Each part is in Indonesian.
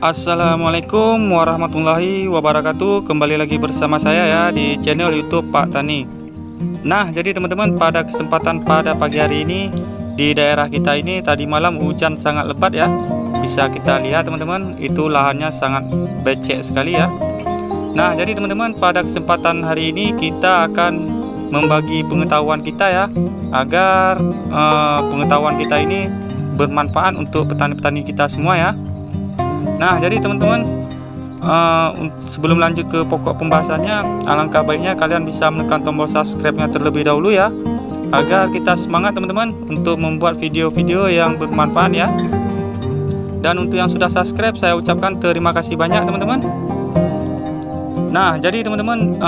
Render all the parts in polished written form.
Assalamualaikum warahmatullahi wabarakatuh. Kembali lagi bersama saya ya di channel YouTube Pak Tani. Nah, jadi teman-teman, pada kesempatan pada pagi hari ini di daerah kita ini tadi malam hujan sangat lebat ya. Bisa kita lihat teman-teman, itu lahannya sangat becek sekali ya. Nah, jadi teman-teman, pada kesempatan hari ini kita akan membagi pengetahuan kita ya, agar pengetahuan kita ini bermanfaat untuk petani-petani kita semua ya. Nah, jadi teman-teman, sebelum lanjut ke pokok pembahasannya, alangkah baiknya kalian bisa menekan tombol subscribe-nya terlebih dahulu ya, agar kita semangat teman-teman untuk membuat video-video yang bermanfaat ya. Dan untuk yang sudah subscribe, saya ucapkan terima kasih banyak teman-teman. Nah, jadi teman-teman,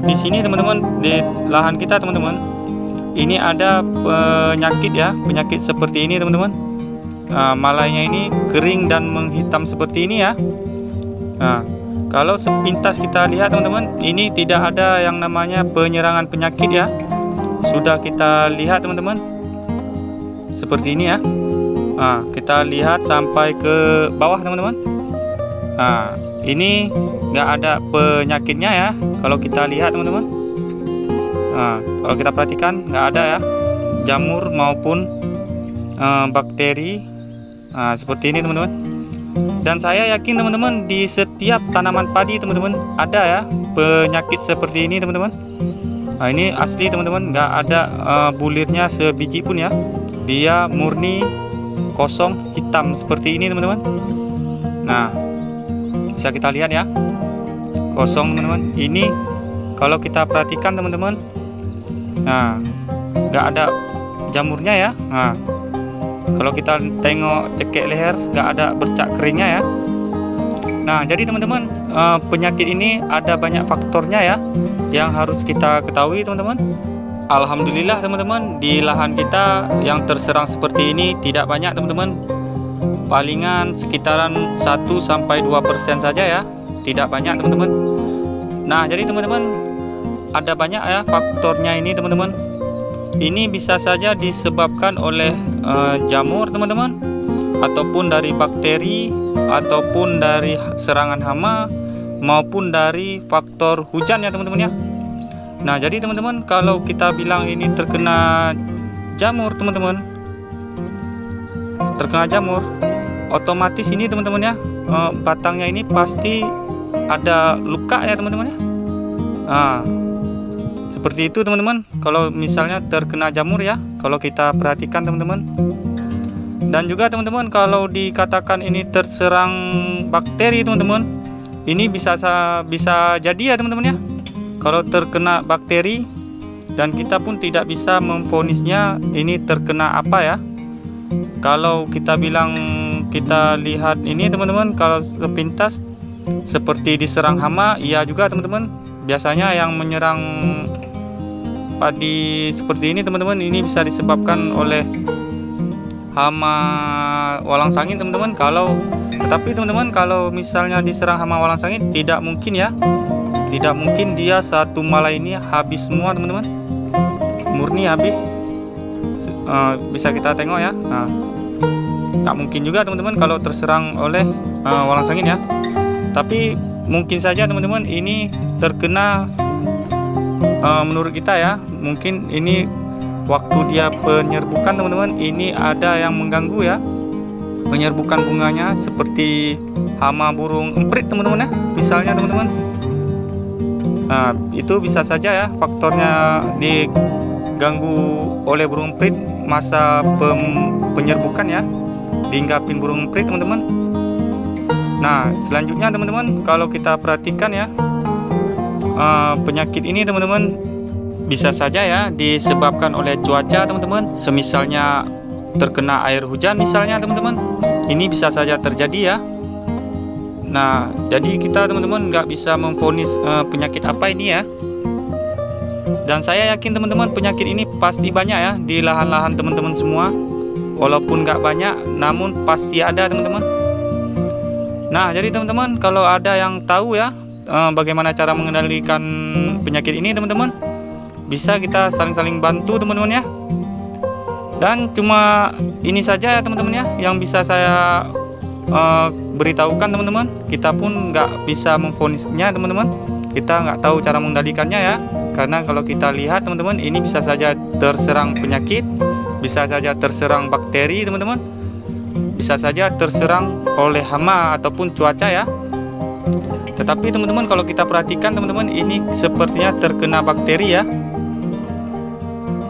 di sini teman-teman, di lahan kita teman-teman, ini ada penyakit ya, penyakit seperti ini teman-teman. Malainya ini kering dan menghitam seperti ini ya. Nah, kalau sepintas kita lihat teman-teman, ini tidak ada yang namanya penyerangan penyakit ya. Sudah kita lihat teman-teman, seperti ini ya. Nah, kita lihat sampai ke bawah teman-teman. Nah, ini nggak ada penyakitnya ya. Kalau kita lihat teman-teman, nah, kalau kita perhatikan nggak ada ya, jamur maupun bakteri. Nah, seperti ini teman-teman. Dan saya yakin teman-teman, di setiap tanaman padi teman-teman ada ya penyakit seperti ini teman-teman. Nah, ini asli teman-teman, nggak ada bulirnya sebiji pun ya. Dia murni kosong hitam seperti ini teman-teman. Nah, bisa kita lihat ya, kosong teman-teman. Ini kalau kita perhatikan teman-teman, nah, nggak ada jamurnya ya. Nah, kalau kita tengok cekek leher, nggak ada bercak keringnya ya. Nah, jadi teman-teman, penyakit ini ada banyak faktornya ya, yang harus kita ketahui teman-teman. Alhamdulillah teman-teman, di lahan kita yang terserang seperti ini tidak banyak teman-teman. Palingan sekitaran 1-2% saja ya, tidak banyak teman-teman. Nah, jadi teman-teman, ada banyak ya faktornya ini teman-teman. Ini bisa saja disebabkan oleh jamur teman-teman, ataupun dari bakteri, ataupun dari serangan hama, maupun dari faktor hujan ya teman-teman ya. Nah, jadi teman-teman, kalau kita bilang ini terkena jamur teman-teman, terkena jamur, otomatis ini teman-teman ya, batangnya ini pasti ada luka ya teman-teman ya. Nah, seperti itu teman-teman, kalau misalnya terkena jamur ya, kalau kita perhatikan teman-teman. Dan juga teman-teman, kalau dikatakan ini terserang bakteri teman-teman, ini bisa jadi ya teman-teman ya, kalau terkena bakteri, dan kita pun tidak bisa memvonisnya ini terkena apa ya. Kalau kita bilang, kita lihat ini teman-teman, kalau sepintas seperti diserang hama, iya juga teman-teman. Biasanya yang menyerang padi seperti ini teman-teman, ini bisa disebabkan oleh hama walang sangit teman-teman. Tetapi teman-teman, kalau misalnya diserang hama walang sangit, tidak mungkin ya, tidak mungkin dia satu malai ini habis semua teman-teman, murni habis. Bisa kita tengok ya. Nah, nggak mungkin juga teman-teman kalau terserang oleh walang sangit ya. Tapi mungkin saja teman-teman ini terkena, menurut kita ya, mungkin ini waktu dia penyerbukan teman-teman, ini ada yang mengganggu ya, penyerbukan bunganya, seperti hama burung emprit teman-teman ya, misalnya teman-teman. Nah, itu bisa saja ya faktornya diganggu oleh burung emprit, masa penyerbukan ya, diinggapin burung emprit teman-teman. Nah, selanjutnya teman-teman, kalau kita perhatikan ya, penyakit ini teman-teman bisa saja ya disebabkan oleh cuaca teman-teman. Semisalnya terkena air hujan misalnya teman-teman, ini bisa saja terjadi ya. Nah, jadi kita teman-teman nggak bisa memvonis penyakit apa ini ya. Dan saya yakin teman-teman, penyakit ini pasti banyak ya di lahan-lahan teman-teman semua. Walaupun nggak banyak, namun pasti ada teman-teman. Nah, jadi teman-teman, kalau ada yang tahu ya bagaimana cara mengendalikan penyakit ini teman-teman, bisa kita saling-saling bantu teman-teman ya. Dan cuma ini saja ya teman-teman ya yang bisa saya beritahukan teman-teman. Kita pun nggak bisa memvonisnya teman-teman. Kita nggak tahu cara mengendalikannya ya. Karena kalau kita lihat teman-teman, ini bisa saja terserang penyakit, bisa saja terserang bakteri teman-teman, bisa saja terserang oleh hama ataupun cuaca ya. Tetapi teman-teman, kalau kita perhatikan teman-teman, ini sepertinya terkena bakteri ya.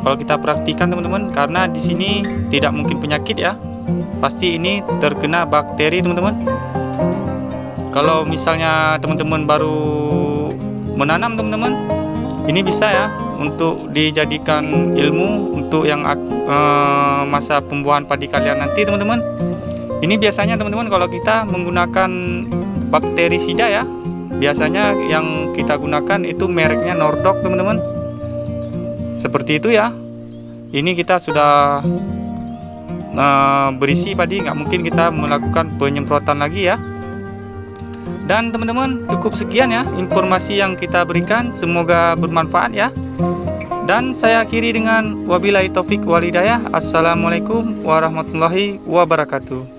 Kalau kita perhatikan teman-teman, karena di sini tidak mungkin penyakit ya, pasti ini terkena bakteri teman-teman. Kalau misalnya teman-teman baru menanam teman-teman, ini bisa ya untuk dijadikan ilmu untuk yang masa pembuahan padi kalian nanti teman-teman. Ini biasanya teman-teman kalau kita menggunakan bakterisida ya, biasanya yang kita gunakan itu mereknya Nordok teman-teman. Seperti itu ya. Ini kita sudah berisi padi, nggak mungkin kita melakukan penyemprotan lagi ya. Dan teman-teman, cukup sekian ya informasi yang kita berikan, semoga bermanfaat ya. Dan saya akhiri dengan wabillahi taufik wal hidayah. Assalamualaikum warahmatullahi wabarakatuh.